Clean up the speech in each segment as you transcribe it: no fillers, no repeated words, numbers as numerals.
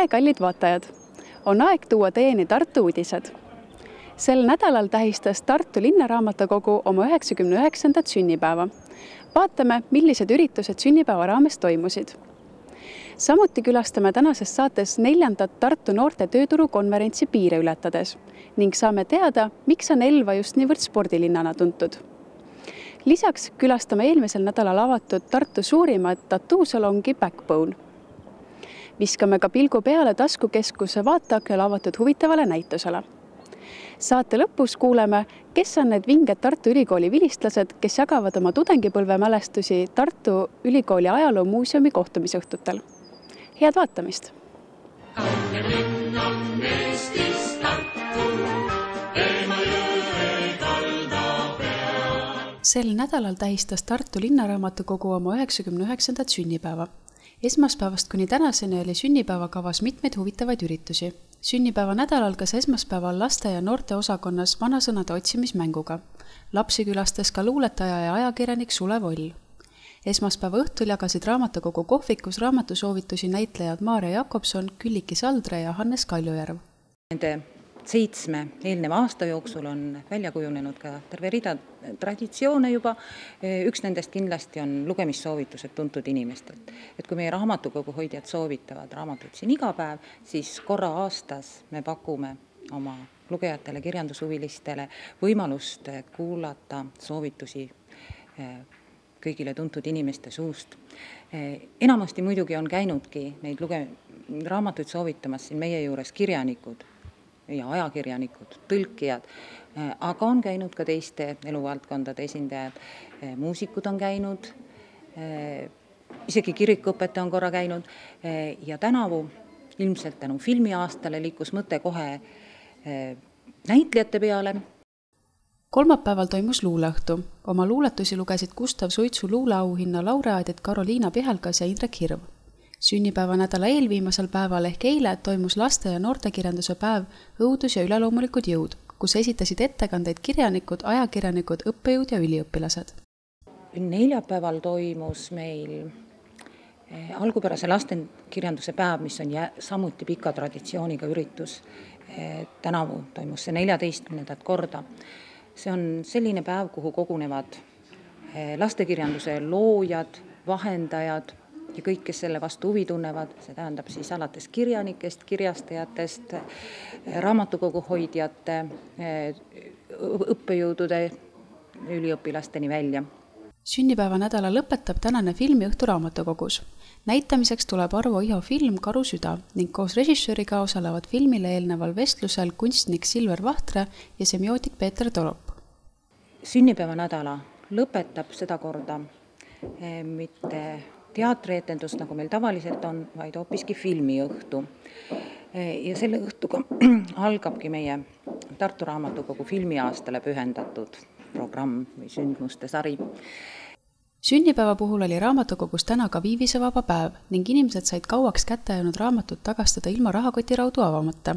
Tere, kallid vaatajad! On aeg tuua teieni Tartu uudised. Sel nädalal tähistas Tartu Linnaraamatukogu oma 99. sünnipäeva. Vaatame, millised üritused sünnipäeva raames toimusid. Samuti külastame tänases saates 4. Tartu noorte tööturu konverentsi piire ületades ning saame teada, miks on Elva just niivõrd spordilinnana tuntud. Lisaks külastame eelmisel nädalal avatud Tartu suurimat tattoosalongi Backbone. Viskame ka pilgu peale taskukeskuse vaateaknal avatud huvitavale näitusele. Saate lõpus kuuleme, kes on need vinged Tartu Ülikooli vilistlased, kes jagavad oma tudengipõlve mälestusi Tartu Ülikooli ajaloomuuseumi kohtumisõhtutel. Head vaatamist! Sel nädalal tähistas Tartu Linnaraamatukogu oma 99. sünnipäeva. Esmaspäevast kuni tänaseni oli sünnipäevakavas mitmeid huvitavaid üritusi. Sünnipäeva nädal algas esmaspäeval laste ja noorte osakonnas vanasõnade otsimismänguga. Lapsi külastas ka luuletaja ja ajakirjanik Sule Voll. Esmaspäeva õhtul jagasid raamatukogu kohvikus raamatusoovitusi näitlejad Maarja Jakobson, Külliki Saldre ja Hannes Kaljujärv. Nende 7 eelneva aasta jooksul on välja kujunenud ka terve rida traditsioone juba. Üks nendest kindlasti on lugemissoovitused tuntud inimestelt. Et kui meie raamatukogu hoidjad soovitavad raamatuid siin iga päev, siis korra aastas me pakume oma lugejatele, kirjandushuvilistele võimalust kuulata soovitusi kõigile tuntud inimeste suust. Enamasti muidugi on käinudki neid raamatuid soovitamas siin meie juures kirjanikud ja ajakirjanikud, tõlkijad, aga on käinud ka teiste eluvaldkondade esindajad, muusikud on käinud, isegi kirikuõpetaja on korra käinud ja tänavu ilmselt tänu filmiaastale liikus mõte kohe näitlejate peale. Kolmapäeval toimus luuleõhtu. Oma luuletusi lugesid Gustav Suitsu luuleauhinna laureaadid Karoliina Pihelgas ja Indrek Hirv. Sünnipäeva nädala eelviimasel päeval ehk eile toimus laste- ja noortekirjanduse päev Õudus ja üleloomulikud jõud, kus esitasid ettekandeid kirjanikud, ajakirjanikud, õppejõud ja üliõpilased. Neljapäeval toimus meil algupärase lastenkirjanduse päev, mis on samuti pika traditsiooniga üritus. Tänavu toimus see 14. korda. See on selline päev, kuhu kogunevad lastekirjanduse loojad, vahendajad ja kõik, kes selle vastu huvi tunnevad, see tähendab siis alates kirjanikest, kirjastajatest, raamatukogu hoidjate, õppejõudude, üliõpilasteni välja. Sünnipäeva nädala lõpetab tänane filmiõhtu raamatukogus. Näitamiseks tuleb Arvo Iho film Karu süda ning koos režissööriga osalevad filmile eelneval vestlusel kunstnik Silver Vahtre ja semiootik Peeter Torop. Sünnipäeva nädala lõpetab seda korda mitte teatrietendus, nagu meil tavaliselt on, vaid hoopiski filmiõhtu. Ja selle õhtuga algabki meie Tartu Raamatukogu filmiaastale pühendatud programm või sündmuste sari. Sünnipäeva puhul oli raamatukogus täna ka viivisevaba päev ning inimesed said kauaks kätte jäänud raamatut tagastada ilma rahakotiraudu avamata.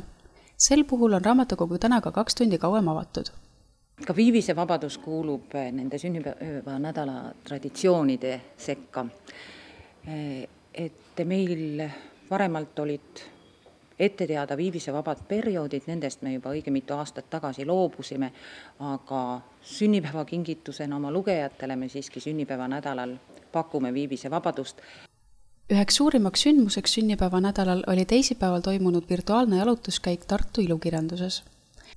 Sel puhul on raamatukogu täna ka 2 tundi kauem avatud. Ka viivisevabadus kuulub nende sünnipäeva nädala traditsioonide sekka. Et meil varemalt olid ette teada viivisevabad perioodid, nendest me juba õige mitu aastat tagasi loobusime, aga sünnipäeva kingitusena oma lugejatele me siiski sünnipäeva nädalal pakume viivisevabadust. Üheks suurimaks sündmuseks sünnipäeva nädalal oli teisipäeval toimunud virtuaalne jalutuskäik Tartu ilukirjanduses.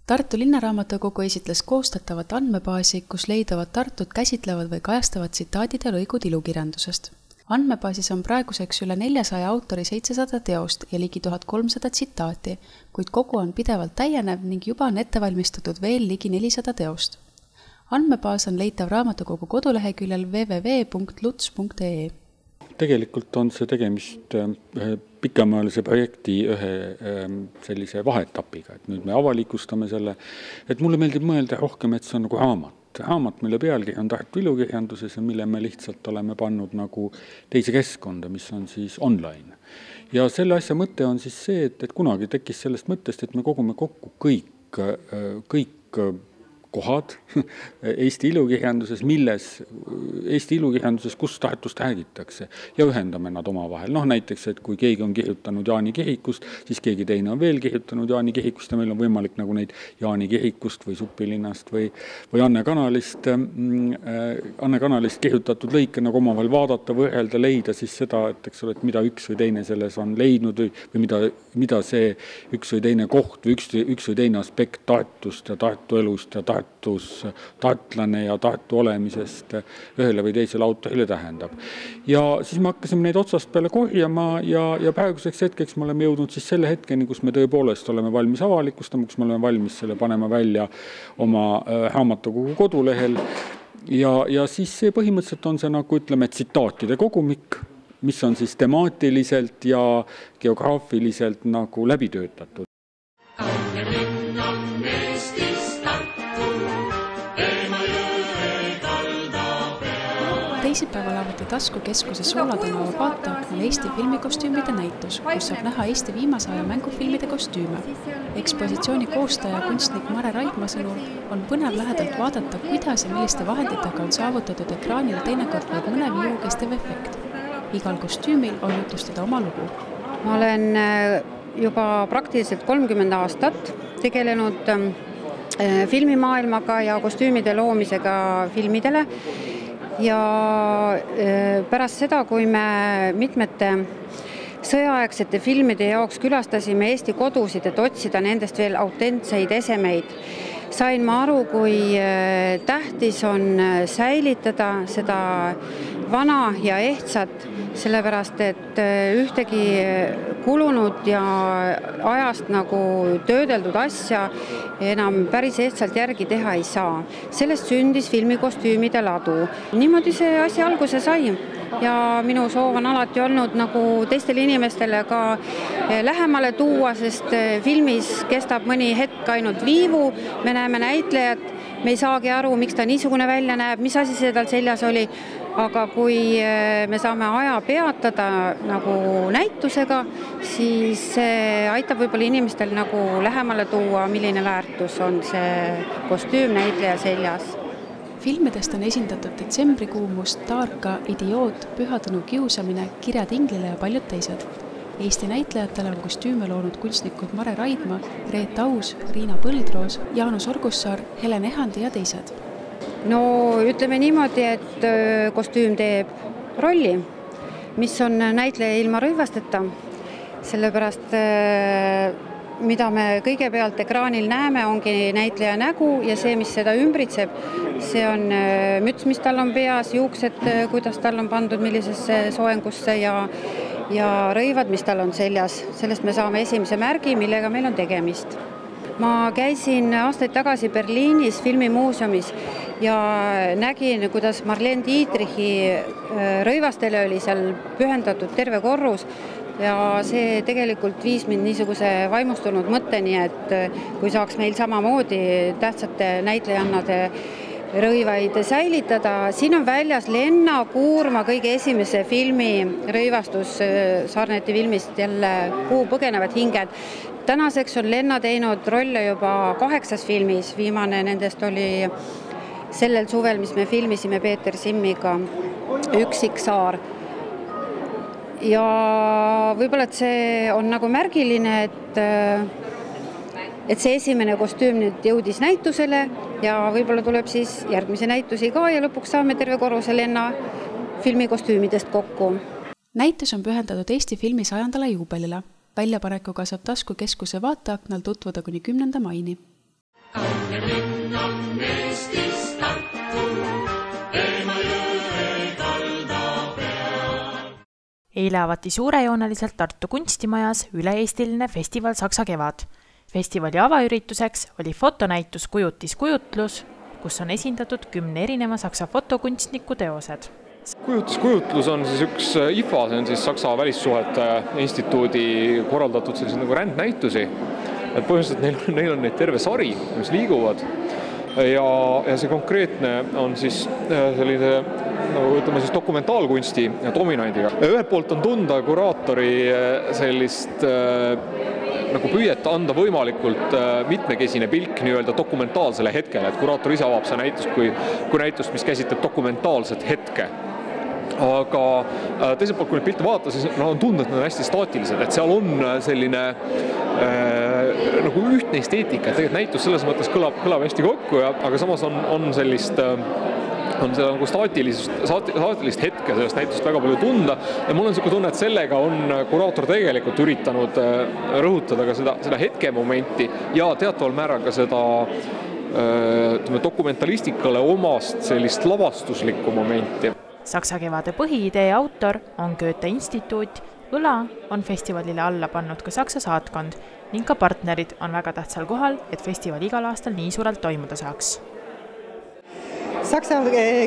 Tartu Linnaraamatukogu esitles koostatavat andmebaasi, kus leiduvad Tartut käsitlevad või kajastavad tsitaadid ja lõigud ilukirjandusest. Andmebaasis on praeguseks üle 400 autori 700 teost ja ligi 1300 tsitaati, kuid kogu on pidevalt täienev ning juba on ette valmistatud veel ligi 400 teost. Andmebaas on leitav raamatukogu koduleheküljel www.luts.ee. Tegelikult on see tegemist pikemaajalise projekti ühe sellise vaheetapiga, et nüüd me avalikustame selle, et mulle meeldib mõelda rohkem, et see on nagu raamat, mille pealkiri on Tartu ilukirjanduses ja mille me lihtsalt oleme pannud nagu teise keskkonda, mis on siis online. Ja selle asja mõte on siis see, et kunagi tekkis sellest mõttest, et me kogume kokku kõik kohad Eesti ilukirjanduses, kus Tartust räägitakse ja ühendame nad omavahel. Näiteks, et kui keegi on kirjutanud Jaani kirikust, siis keegi teine on veel kirjutanud Jaani kirikust ja meil on võimalik nagu neid Jaani kirikust või Supilinnast või Anne Kanalist kirjutatud lõike nagu omavahel vaadata, võrrelda, leida siis seda, et eks ole, et mida üks või teine selles on leidnud või mida see üks või teine koht või üks või teine aspekt Tartust ja Tartu elust ja Tartus tartlane ja Tartu olemisest ühele või teisele autorile tähendab. Ja siis me hakkasime neid otsast peale korjama ja praeguseks hetkeks me oleme jõudnud siis selle hetkeni, kus me tõepoolest oleme valmis avalikustama, kus me oleme valmis selle panema välja oma raamatukogu kodulehel ja siis see põhimõtteliselt on see nagu ütleme tsitaatide kogumik, mis on siis temaatiliselt ja geograafiliselt nagu läbi töötatud. Teisipäeval avati Taskukeskuse Soolatänava vaateaknal Eesti filmikostüümide näitus, kus saab näha Eesti viimase aja mängufilmide kostüüme. Ekspositsiooni koostaja kunstnik Mare Raidma sõnul on põnev lähedalt vaadata, kuidas ja milliste vahenditega on saavutatud ekraanil teinekord vaid mõne viiu kestev efekt. Igal kostüümil on jutustada oma lugu. Ma olen juba praktiliselt 30 aastat tegelenud filmimaailmaga ja kostüümide loomisega filmidele. Ja pärast seda, kui me mitmete sõjaaegsete filmide jaoks külastasime Eesti kodusid, et otsida nendest veel autentseid esemeid, sain ma aru, kui tähtis on säilitada seda vana ja ehtsat, sellepärast, et ühtegi kulunud ja ajast nagu töödeldud asja enam päris ehtsalt järgi teha ei saa. Sellest sündis filmikostüümide ladu. Niimoodi see asi alguse sai ja minu soov on alati olnud nagu teistele inimestele ka lähemale tuua, sest filmis kestab mõni hetk ainult viivu, me näeme näitlejat, me ei saagi aru, miks ta niisugune välja näeb, mis asi see tal seljas oli, aga kui me saame aja peatada nagu näitusega, siis see aitab võib-olla inimestel nagu lähemale tuua, milline väärtus on see kostüüm näitleja seljas. Filmidest on esindatud Detsembrikuumust, Taarka, Idioot, Pühatõnu kiusamine, Kirjad Inglile ja paljud teised. Eesti näitlejatele on kostüüme loonud kunstnikud Mare Raidma, Reet Aus, Riina Põldroos, Jaanus Orgussaar, Helen Ehandi ja teised. No ütleme niimoodi, et kostüüm teeb rolli, mis on näitleja ilma rõivasteta, sellepärast mida me kõigepealt ekraanil näeme, ongi näitleja nägu ja see, mis seda ümbritseb, see on müts, mis tal on peas, juuksed, kuidas tal on pandud, millisesse soengusse ja rõivad, mis tal on seljas. Sellest me saame esimese märgi, millega meil on tegemist. Ma käisin aastaid tagasi Berliinis filmimuuseumis ja nägin, kuidas Marlene Dietrichi rõivastele oli seal pühendatud terve korrus ja see tegelikult viis mind niisuguse vaimustunud mõtteni, et kui saaks meil samamoodi tähtsate näitlejannade rõivaid säilitada. Siin on väljas Lenna Kuurma kõige esimese filmi rõivastus Sarneti filmist jälle Kuhu põgenevad hinged. Tänaseks on Lenna teinud rolle juba 8 filmis, viimane nendest oli sellel suvel, mis me filmisime Peeter Simmiga Üksiksaar. Ja võib-olla, et see on nagu märgiline, et see esimene kostüüm nüüd jõudis näitusele ja võib-olla tuleb siis järgmise näitusi ka ja lõpuks saame terve korruse Lenna filmikostüümidest kokku. Näitus on pühendatud Eesti filmi 100. juubelile. Väljapanekuga saab Taskukeskuse vaateaknal tutvuda kuni 10. maini. Eile avati suurejooneliselt Tartu kunstimajas üle-eestiline festival Saksa kevad. Festivali avaürituseks oli fotonäitus Kujutis-kujutlus, kus on esindatud 10 erineva saksa fotokunstniku teosed. Kujutis-kujutlus on siis üks IFA, see on siis Saksa välissuhete instituudi korraldatud sellised nagu rändnäitusi. Et põhimõtteliselt neil on neid terve sari, mis liiguvad ja see konkreetne on siis selline nagu ütleme siis dokumentaalkunsti dominandiga. Ühelt poolt on tunda kuraatori sellist nagu püüet anda võimalikult mitmekesine pilk nii-öelda dokumentaalsele hetkele, et kuraator ise avab see näitust kui näitust, mis käsitleb dokumentaalset hetke. Aga teiselt poolt, kui neid pilte vaadata, siis on tunda, et need on hästi staatilised, et seal on selline nagu ühtne esteetika, et tegelikult näitus selles mõttes kõlab hästi kokku, aga samas on sellist on seda nagu staatilist hetke sellest näitust väga palju tunda ja mul on selline tunne, et sellega on kuraator tegelikult üritanud rõhutada ka seda hetkemomenti ja teataval määral ka seda dokumentalistikale omast sellist lavastuslikku momenti. Saksa kevade põhiidee autor on Goethe instituut, õla on festivalile alla pannud ka Saksa saatkond ning ka partnerid on väga tähtsal kohal, et festival igal aastal nii suurelt toimuda saaks. Saksa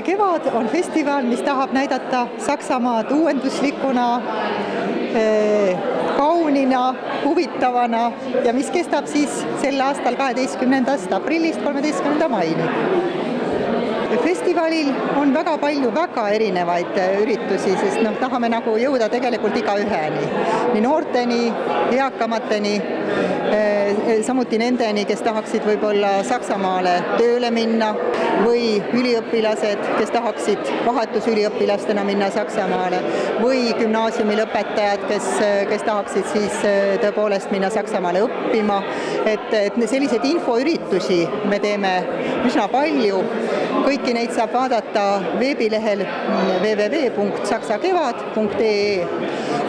kevad on festival, mis tahab näidata Saksamaad uuenduslikuna, kaunina, huvitavana ja mis kestab siis sel aastal 12. aprillist 13. maini. Festivalil on väga palju väga erinevaid üritusi, sest tahame nagu jõuda tegelikult igaüheni, nii noorteni, eakamateni, samuti nendeni, kes tahaksid võib-olla Saksamaale tööle minna või üliõpilased, kes tahaksid vahetusüliõpilastena minna Saksamaale või gümnaasiumi lõpetajad, kes tahaksid siis tõepoolest minna Saksamaale õppima. Et selliseid infoüritusi me teeme üsna palju. Kõiki neid saab vaadata veebilehel www.saksakevad.ee,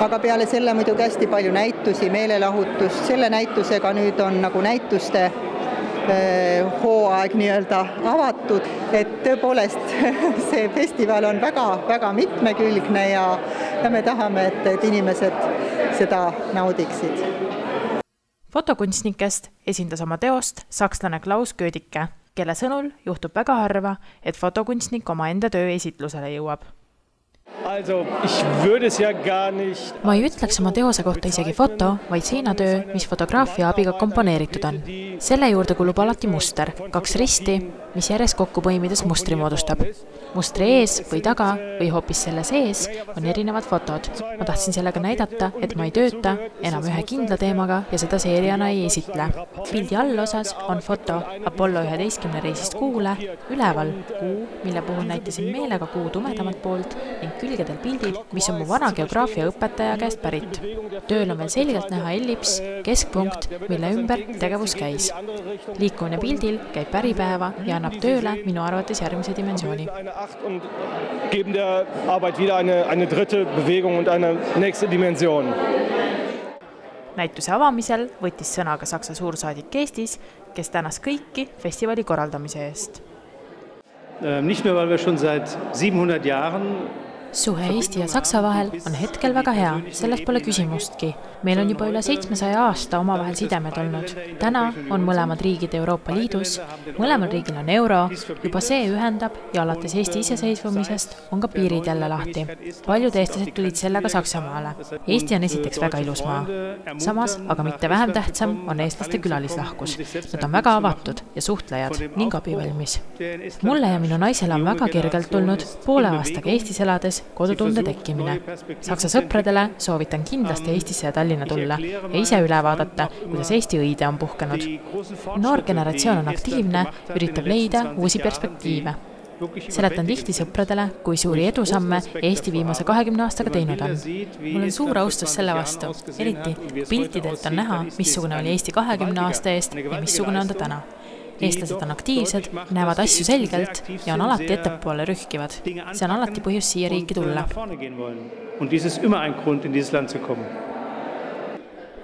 aga peale selle muidugi hästi palju näitusi, meelelahutust. Selle näitusega nüüd on nagu näituste hooaeg nii-öelda avatud, et tõepoolest see festival on väga mitmekülgne ja me tahame, et inimesed seda naudiksid. Fotokunstnikest esindas oma teost sakslane Klaus Gödicke, kelle sõnul juhtub väga harva, et fotokunstnik oma enda töö esitlusele jõuab. Ma ei ütleks oma teose kohta isegi foto, vaid seinatöö, mis fotograafia abiga komponeeritud on. Selle juurde kulub alati muster, 2 risti, mis järjest kokku põimides mustri moodustab. Mustri ees või taga või hoopis selle sees on erinevad fotod. Ma tahtsin sellega näidata, et ma ei tööta enam ühe kindla teemaga ja seda seeriana ei esitle. Pildi allosas on foto Apollo 11 reisist Kuule, üleval kuu, mille puhul näitasin meelega kuu tumedamat poolt ning külgedel pildid, mis on mu vana geograafia õpetaja käest pärit. Tööl on veel selgelt näha ellips, keskpunkt, mille ümber tegevus käis. Liikumine pildil käib päripäeva ja annab tööle minu arvates järgmise dimensiooni. Näituse avamisel võttis sõna ka Saksa suursaadik Eestis, kes tänas kõiki festivali korraldamise eest. Nicht mehr, weil wir schon seit 700 Jahren Suhe Eesti ja Saksa vahel on hetkel väga hea, selles pole küsimustki. Meil on juba üle 700 aasta omavahel sidemed olnud. Täna on mõlemad riigid Euroopa Liidus, mõlemal riigil on euro, juba see ühendab ja alates Eesti iseseisvumisest on ka piirid jälle lahti. Paljud eestlased tulid sellega Saksamaale. Eesti on esiteks väga ilus maa. Samas, aga mitte vähem tähtsam, on eestlaste külalislahkus. Nad on väga avatud ja suhtlejad ning abivalmis. Mulle ja minu naisele on väga kergelt tulnud poole aastaga Eestis elades kodutunde tekkimine. Saksa sõpradele soovitan kindlasti Eestisse ja Tallinna tulla ja ise üle vaadata, kuidas Eesti õide on puhkenud. Noor generatsioon on aktiivne, üritab leida uusi perspektiive. Seletan tihti sõpradele, kui suuri edusamme Eesti viimase 20 aastaga teinud on. Mul on suur austus selle vastu, eriti piltidelt on näha, missugune oli Eesti 20 aasta eest ja missugune on ta täna. Eestlased on aktiivsed, näevad asju selgelt ja on alati ettepoole rühkivad. See on alati põhjus siia riiki tulla.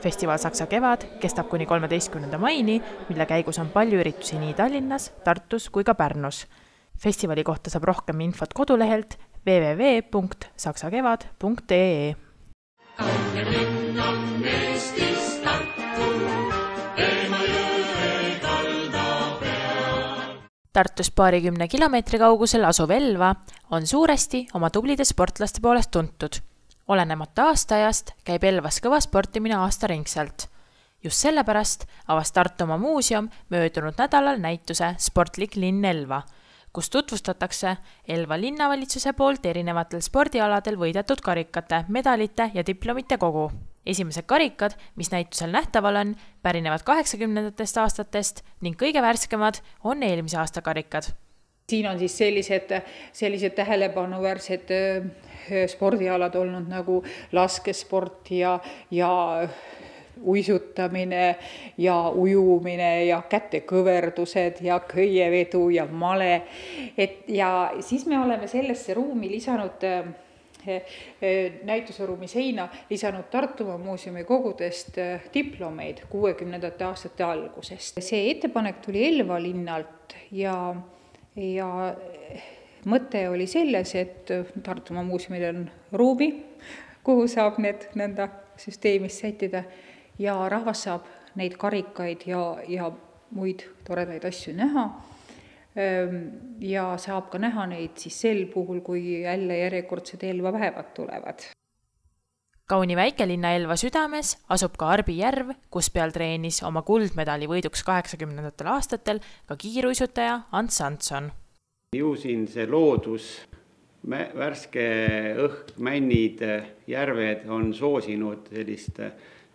Festival Saksa kevad kestab kuni 13. maini, mille käigus on palju üritusi nii Tallinnas, Tartus kui ka Pärnus. Festivali kohta saab rohkem infot kodulehelt www.saksakevad.ee. Tartust paarikümne kilomeetri kaugusel asuv Elva on suuresti oma tublide sportlaste poolest tuntud. Olenemata aastaajast käib Elvas kõva sportimine aastaringselt. Just sellepärast avas Tartu oma muuseum möödunud nädalal näituse Sportlik linn Elva, kus tutvustatakse Elva linnavalitsuse poolt erinevatel spordialadel võidetud karikate, medalite ja diplomite kogu. Esimesed karikad, mis näitusel nähtaval on, pärinevad 80ndatest aastatest ning kõige värskemad on eelmise aasta karikad. Siin on siis sellised tähelepanu-väärsed spordialad olnud nagu laskesport ja uisutamine ja ujumine ja kätekõverdused ja köievedu ja male. Ja siis me oleme sellesse ruumi lisanud näituseruumi seina lisanud Tartumaa muuseumi kogudest diplomeid 60ndate aastate algusest. See ettepanek tuli Elva linnalt ja mõte oli selles, et Tartumaa muuseumil on ruumi, kuhu saab need nõnda süsteemis sättida ja rahvas saab neid karikaid ja muid toredaid asju näha. Ja saab ka näha neid siis sel puhul, kui jälle järjekordsed Elva päevad tulevad. Kauni väikelinna Elva südames asub ka Arbi järv, kus peal treenis oma kuldmedali võiduks 80ndatel aastatel ka kiiruisutaja Ants Antson. Ju siin see loodus, värske õhk, männid, järved on soosinud sellist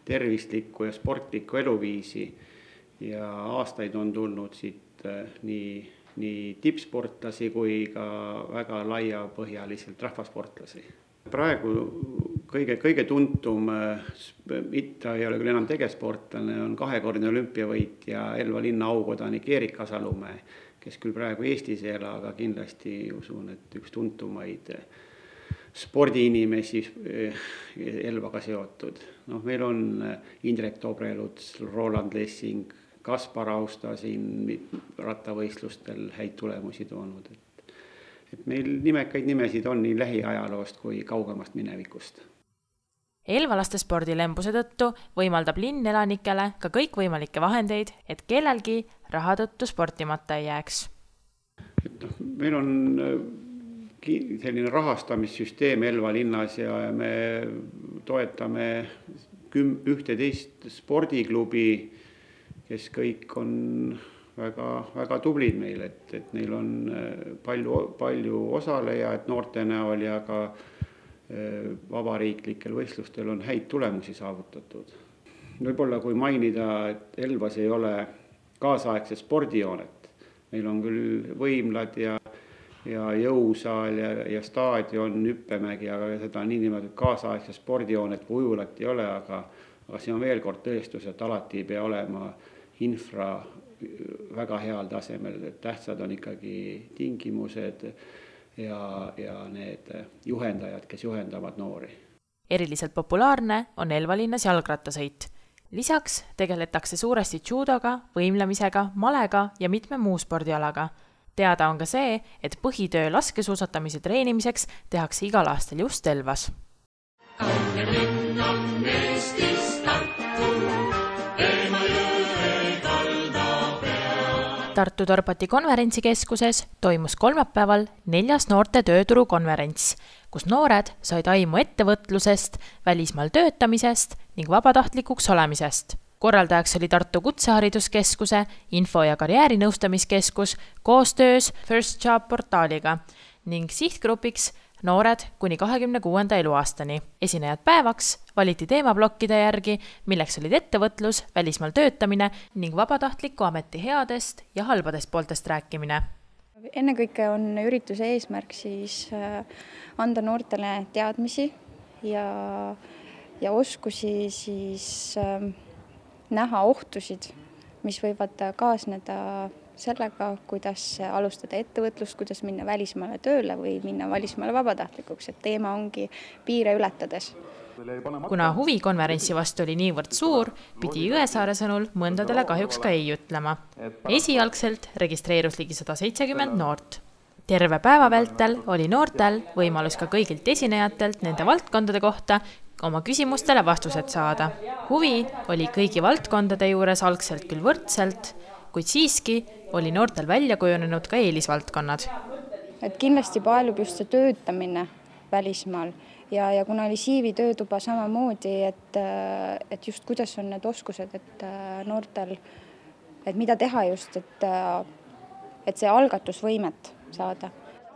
tervislikku ja sportlikku eluviisi ja aastaid on tulnud siit nii tippsportlasi kui ka väga laiapõhjaliselt rahvasportlasi. Praegu kõige tuntum, ta ei ole küll enam tegesportlane, on 2-kordne olümpiavõitja Elva linna aukodanik Eerika Salumäe, kes küll praegu Eestis ei ela, aga kindlasti usun, et üks tuntumaid spordiinimesi Elvaga seotud. Meil on Indrek Tobreluts, Roland Lessing, Kaspar Austa siin rattavõistlustel häid tulemusi toonud. Et meil nimekaid nimesid on nii lähiajaloost kui kaugemast minevikust. Elva lastespordilembuse tõttu võimaldab linn elanikele ka kõikvõimalikke vahendeid, et kellelgi raha tõttu sportimata ei jääks. Meil on selline rahastamissüsteem Elva linnas ja me toetame 11 spordiklubi, kes kõik on väga tublid meil, et neil on palju osalejaid noorte näol ja ka vabariiklikel võistlustel on häid tulemusi saavutatud. Võib-olla kui mainida, et Elvas ei ole kaasaegset spordijoonet, meil on küll võimlad ja jõusaal ja staadion, hüppemägi, aga seda niinimetatud kaasaegset spordijoonet või ujulat ei ole, aga see on veel kord tõestus, et alati ei pea olema infra väga heal tasemel, et tähtsad on ikkagi tingimused ja need juhendajad, kes juhendavad noori. Eriliselt populaarne on Elva linnas jalgrattasõit. Lisaks tegeletakse suuresti judoga, võimlemisega, malega ja mitme muu spordialaga. Teada on ka see, et põhitöö laskesuusatamise treenimiseks tehakse igal aastal just Elvas. Tartu Dorpati konverentsikeskuses toimus kolmapäeval 4. noorte tööturu konverents, kus noored said aimu ettevõtlusest, välismaal töötamisest ning vabatahtlikuks olemisest. Korraldajaks oli Tartu Kutsehariduskeskuse info- ja karjäärinõustamiskeskus koostöös First Job portaaliga ning sihtgrupiks noored kuni 26. eluaastani. Esinejad päevaks valiti teemablokkide järgi, milleks olid ettevõtlus, välismaal töötamine ning vabatahtliku ameti headest ja halbadest pooltest rääkimine. Ennekõike on ürituse eesmärk siis anda noortele teadmisi ja oskusi siis näha ohtusid, mis võivad kaasneda sellega, kuidas alustada ettevõtlust, kuidas minna välismaale tööle või minna välismaale vabatahtlikuks, et teema ongi piire ületades. Kuna huvi konverentsi vastu oli niivõrd suur, pidi Jõesaare sõnul mõndadele kahjuks ka ei ütlema. Esialgselt registreerus ligi 170 noort. Terve päeva vältel oli noortel võimalus ka kõigilt esinejatelt nende valdkondade kohta oma küsimustele vastused saada. Huvi oli kõigi valdkondade juures algselt küll võrdselt, kuid siiski oli noortel välja kujunenud ka eelisvaldkonnad. Et kindlasti paelub just see töötamine välismaal ja kuna oli CV töötuba samamoodi, et just kuidas on need oskused, et noortel, et mida teha just, et see algatusvõimet saada.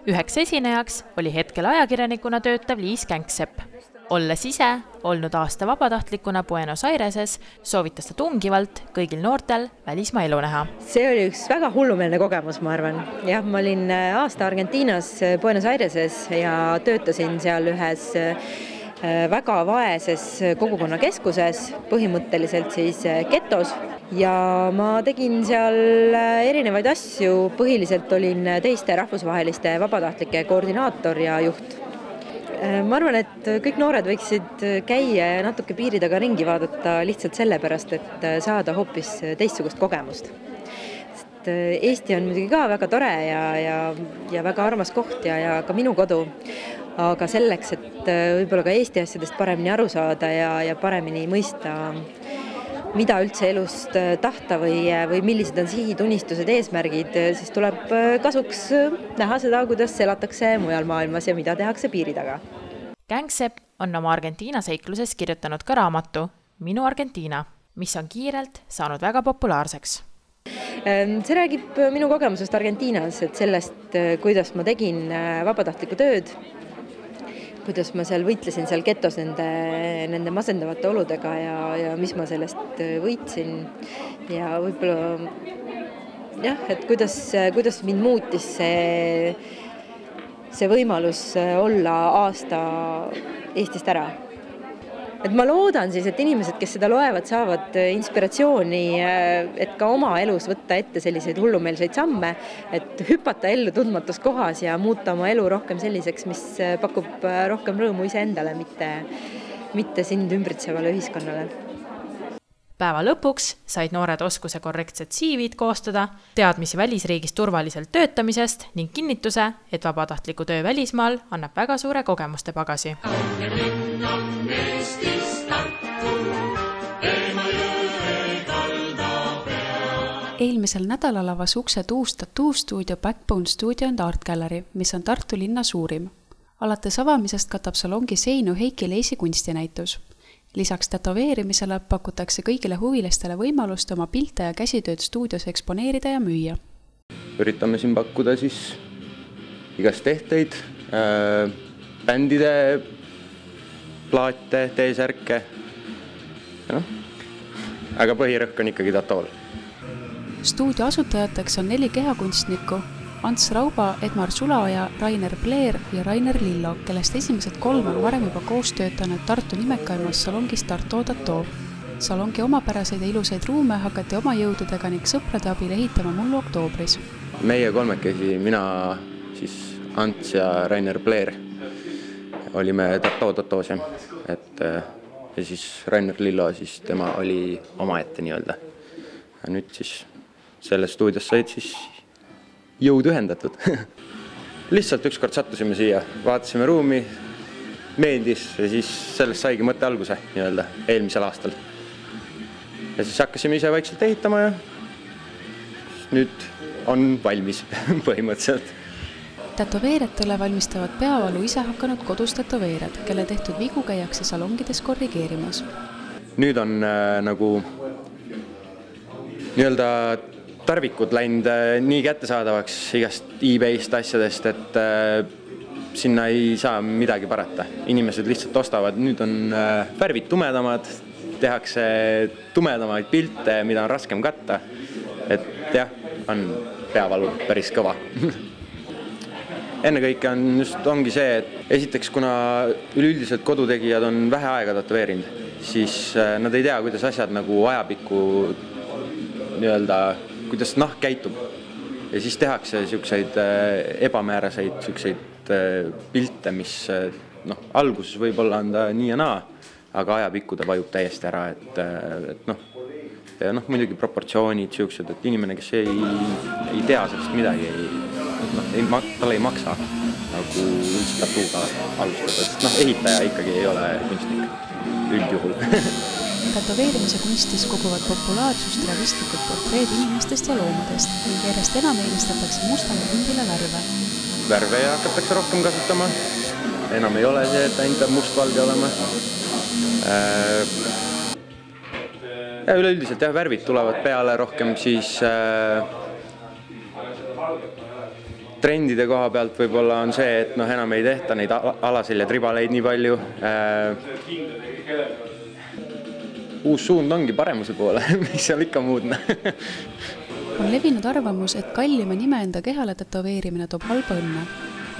Üheks esinejaks oli hetkel ajakirjanikuna töötav Liis Känksepp. Olles ise olnud aasta vabatahtlikuna Buenos Aireses, soovitas ta tungivalt kõigil noortel välismaa elu näha. See oli üks väga hullumeelne kogemus, ma arvan. Jah, ma olin aasta Argentiinas Buenos Aireses ja töötasin seal ühes väga vaeses kogukonnakeskuses, põhimõtteliselt siis getos. Ja ma tegin seal erinevaid asju, põhiliselt olin teiste rahvusvaheliste vabatahtlike koordinaator ja juht. Ma arvan, et kõik noored võiksid käia ja natuke piiri taga ringi vaadata lihtsalt sellepärast, et saada hoopis teistsugust kogemust. Sest Eesti on muidugi ka väga tore ja väga armas koht ja ka minu kodu. Aga selleks, et võib-olla ka Eesti asjadest paremini aru saada ja paremini mõista, mida üldse elust tahta või millised on sihid, unistused, eesmärgid, siis tuleb kasuks näha seda, kuidas elatakse mujal maailmas ja mida tehakse piiri taga. Gängsepp on oma Argentiina seikluses kirjutanud ka raamatu Minu Argentiina, mis on kiirelt saanud väga populaarseks. See räägib minu kogemusest Argentiinas, et sellest, kuidas ma tegin vabatahtlikku tööd, kuidas ma seal võitlesin seal getos nende masendavate oludega ja mis ma sellest võitsin. Ja võib-olla, jah, et kuidas mind muutis see võimalus olla aasta Eestist ära. Et ma loodan siis, et inimesed, kes seda loevad, saavad inspiratsiooni, et ka oma elus võtta ette selliseid hullumeelseid samme, et hüpata ellu tundmatus kohas ja muuta oma elu rohkem selliseks, mis pakub rohkem rõõmu iseendale, mitte sind ümbritsevale ühiskonnale. Päeva lõpuks said noored oskuse korrektsed CV-d koostada, teadmisi välisriigis turvaliselt töötamisest ning kinnituse, et vabatahtliku töö välismaal annab väga suure kogemuste pagasi. Eelmisel nädalal avas uksed uus tattoo-stuudio Backbone Studio and Art Gallery, mis on Tartu linna suurim. Alates avamisest katab salongi seinu Heiki Leisi kunstinäitus. Lisaks tätoveerimisele pakutakse kõigile huvilistele võimalust oma pilte ja käsitööd stuudios eksponeerida ja müüa. Üritame siin pakkuda siis igast tehteid, bändide plaate, T-särke. Aga põhirõhk on ikkagi tatool. Stuudio asutajateks on 4 kehakunstnikku, Ants Rauba, Edmar Sulaoja, Rainer Pleer ja Rainer Lillo, kellest esimesed 3 on varem juba koos töötanud Tartu nimekaimas salongis Tartu Tattoo. Salongi omapäraseid ja ilusaid ruume hakati oma jõududega ning sõprade abil ehitama mullu oktoobris. Meie kolmekesi, mina, siis Ants ja Rainer Pleer, olime Tartu ja siis Rainer Lillo, siis tema oli omaette nii-öelda. Ja nüüd siis selles stuudios said siis jõud ühendatud. Lihtsalt ükskord sattusime siia, vaatasime ruumi, meeldis ja siis sellest saigi mõtte alguse nii-öelda eelmisel aastal. Ja siis hakkasime ise vaikselt ehitama ja nüüd on valmis põhimõtteliselt. Tätoveerijatele valmistavad peavalu ise hakanud kodus tätoveerijad, kelle tehtud vigu käiakse salongides korrigeerimas. Nüüd on nagu nii-öelda tarvikud läinud nii kättesaadavaks igast eBayst asjadest, et sinna ei saa midagi parata. Inimesed lihtsalt ostavad, nüüd on värvid tumedamad, tehakse tumedamaid pilte, mida on raskem katta. Et jah, on peavalu päris kõva. Ennekõike ongi see, et esiteks, kuna üleüldiselt kodutegijad on vähe aega tätoveerinud, siis nad ei tea, kuidas asjad nagu ajapikku nii-öelda, kuidas nahk käitub. Ja siis tehakse niisuguseid ebamääraseid niisuguseid pilte, mis alguses võib-olla on ta nii ja naa, aga ajapikku ta vajub täiesti ära, et muidugi proportsioonid niisugused, et inimene, kes ei tea sellest midagi, tal ei maksa nagu üldse tatuuga alustada, sest ehitaja ikkagi ei ole kunstnik üldjuhul. Tätoveerimise kunstis koguvad populaarsust realistlikud portreed inimestest ja loomadest ning järjest enam eelistatakse mustale hundile värve. Värve hakatakse rohkem kasutama. Enam ei ole see, et ainult peab mustvalge olema. Ja üleüldiselt värvid tulevad peale rohkem, siis trendide koha pealt võib-olla on see, et enam ei tehta neid alaseljatribaleid nii palju. Uus suund ongi paremuse poole, mis seal ikka muudne. On levinud arvamus, et Kallimaa nime enda kehale tätoveerimine toob halba õnne.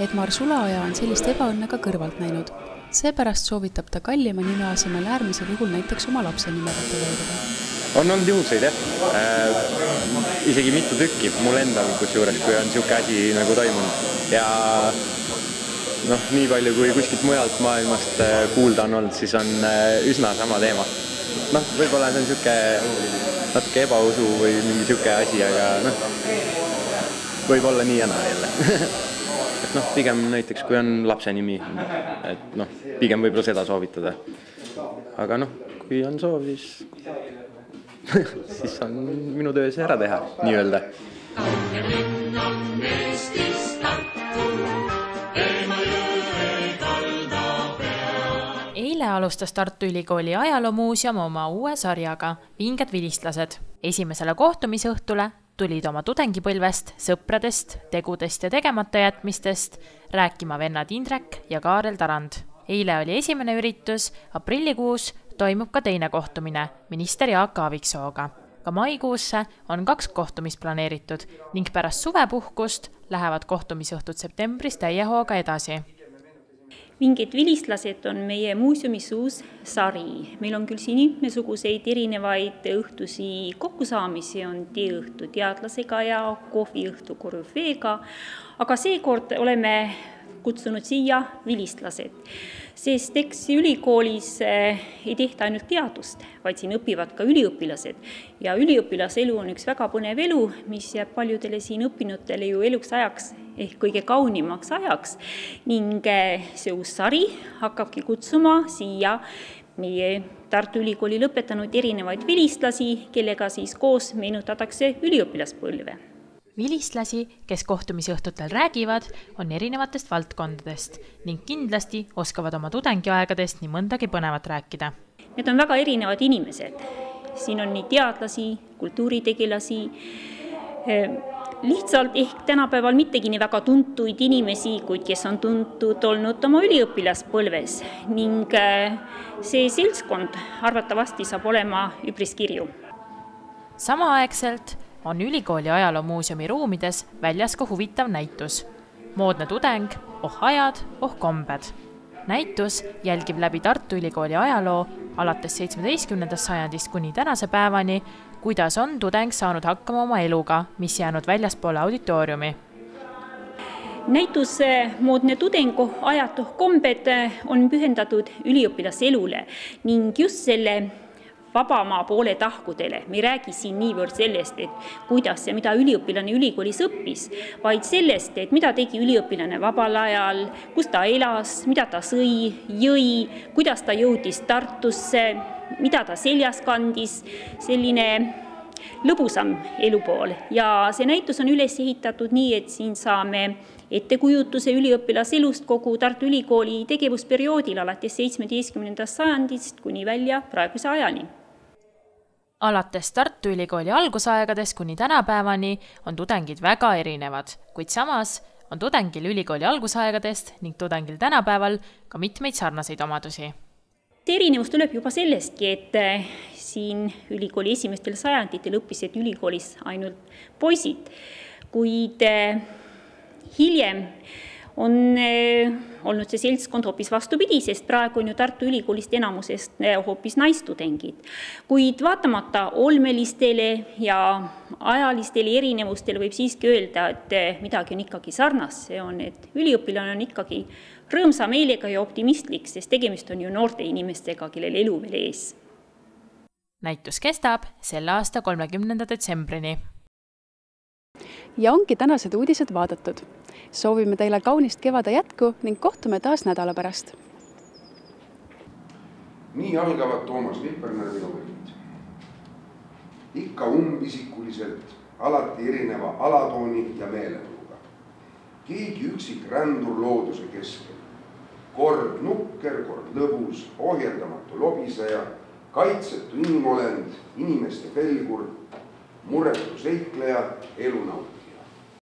Edmar Sulaoja on sellist ebaõnne ka kõrvalt näinud. Seepärast soovitab ta Kallimaa nime asemel äärmisel juhul näiteks oma lapse nime tätoveerida. On olnud juhuseid, jah. Isegi mitu tükki mul endal, kusjuures, kui on siuke asi nagu toimunud. Ja nii palju, kui kuskilt mujalt maailmast kuulda on olnud, siis on üsna sama teema. Võib-olla see on siuke natuke ebausu või mingi siuke asi, aga võib olla nii ja naa jälle. Pigem näiteks, kui on lapse nimi, et pigem võib-olla seda soovitada. Aga kui on soov, siis on minu töö see ära teha, nii öelda. Eile alustas Tartu Ülikooli ajaloomuuseum oma uue sarjaga Vinged vilistlased. Esimesele kohtumisõhtule tulid oma tudengipõlvest, sõpradest, tegudest ja tegemata jätmistest rääkima vennad Indrek ja Kaarel Tarand. Eile oli esimene üritus, aprillikuus toimub ka teine kohtumine minister Jaak Aaviksooga. Ka maikuusse on 2 kohtumist planeeritud ning pärast suvepuhkust lähevad kohtumisõhtud septembris täie hooga edasi. Vinged vilistlased on meie muuseumis uus sari. Meil on küll siin mitmesuguseid erinevaid õhtusi kokkusaamisi, on teeõhtu teadlasega ja kohviõhtu korüfeega, aga seekord oleme kutsunud siia vilistlased, sest eks ülikoolis ei tehta ainult teadust, vaid siin õpivad ka üliõpilased. Ja üliõpilaselu on üks väga põnev elu, mis jääb paljudele siin õppinutele ju eluks ajaks ehk kõige kaunimaks ajaks. Ning see uus sari hakkabki kutsuma siia meie Tartu Ülikooli lõpetanud erinevaid vilistlasi, kellega siis koos meenutatakse üliõpilaspõlve. Vilistlasi, kes kohtumisõhtutel räägivad, on erinevatest valdkondadest ning kindlasti oskavad oma tudengiaegadest nii mõndagi põnevat rääkida. Need on väga erinevad inimesed. Siin on nii teadlasi, kultuuritegelasi, lihtsalt ehk tänapäeval mittegi nii väga tuntuid inimesi, kuid kes on tuntud olnud oma üliõpilaspõlves ning see seltskond arvatavasti saab olema üpris kirju. Samaaegselt on ülikooli ajaloomuuseumi ruumides väljas ka huvitav näitus. Moodne tudeng, ajad, kombed. Näitus jälgib läbi Tartu Ülikooli ajaloo alates 17. sajandist kuni tänase päevani, kuidas on tudeng saanud hakkama oma eluga, mis jäänud väljaspoole auditooriumi. Näitus Moodne tudeng, ajad, kombed on pühendatud üliõpilaselule ning just selle vabamaa poole tahkudele. Me ei räägi siin niivõrd sellest, et kuidas ja mida üliõpilane ülikoolis õppis, vaid sellest, et mida tegi üliõpilane vabal ajal, kus ta elas, mida ta sõi, jõi, kuidas ta jõudis Tartusse, mida ta seljas kandis, selline lõbusam elupool. Ja see näitus on üles ehitatud nii, et siin saame ettekujutuse üliõpilaselust kogu Tartu Ülikooli tegevusperioodil alates 17. sajandist kuni välja praeguse ajani. Alates Tartu Ülikooli algusaegadest kuni tänapäevani on tudengid väga erinevad, kuid samas on tudengil ülikooli algusaegadest ning tudengil tänapäeval ka mitmeid sarnaseid omadusi. Erinevus tuleb juba sellestki, et siin ülikooli esimestel sajanditel õppisid ülikoolis ainult poisid, kuid hiljem on olnud see seltskond hoopis vastupidi, sest praegu on ju Tartu Ülikoolist enamusest hoopis naistudengid. Kuid vaatamata olmelistele ja ajalistele erinevustele võib siiski öelda, et midagi on ikkagi sarnas. See on, et üliõpilane on ikkagi rõõmsa meelega ja optimistlik, sest tegemist on ju noorte inimestega, kellel elu veel ees. Näitus kestab selle aasta 30. detsembrini. Ja ongi tänased uudised vaadatud. Soovime teile kaunist kevade jätku ning kohtume taas nädala pärast. Nii algavad Toomas Viperneri novellid. Ikka umbisikuliselt, alati erineva alatooni ja meeleoluga. Keegi üksik rändur looduse keskel. Kord nukker, kord lõbus, ohjeldamatu lobiseja, kaitsetu inimolend, inimeste pelgur, muretu seikleja, elu naut.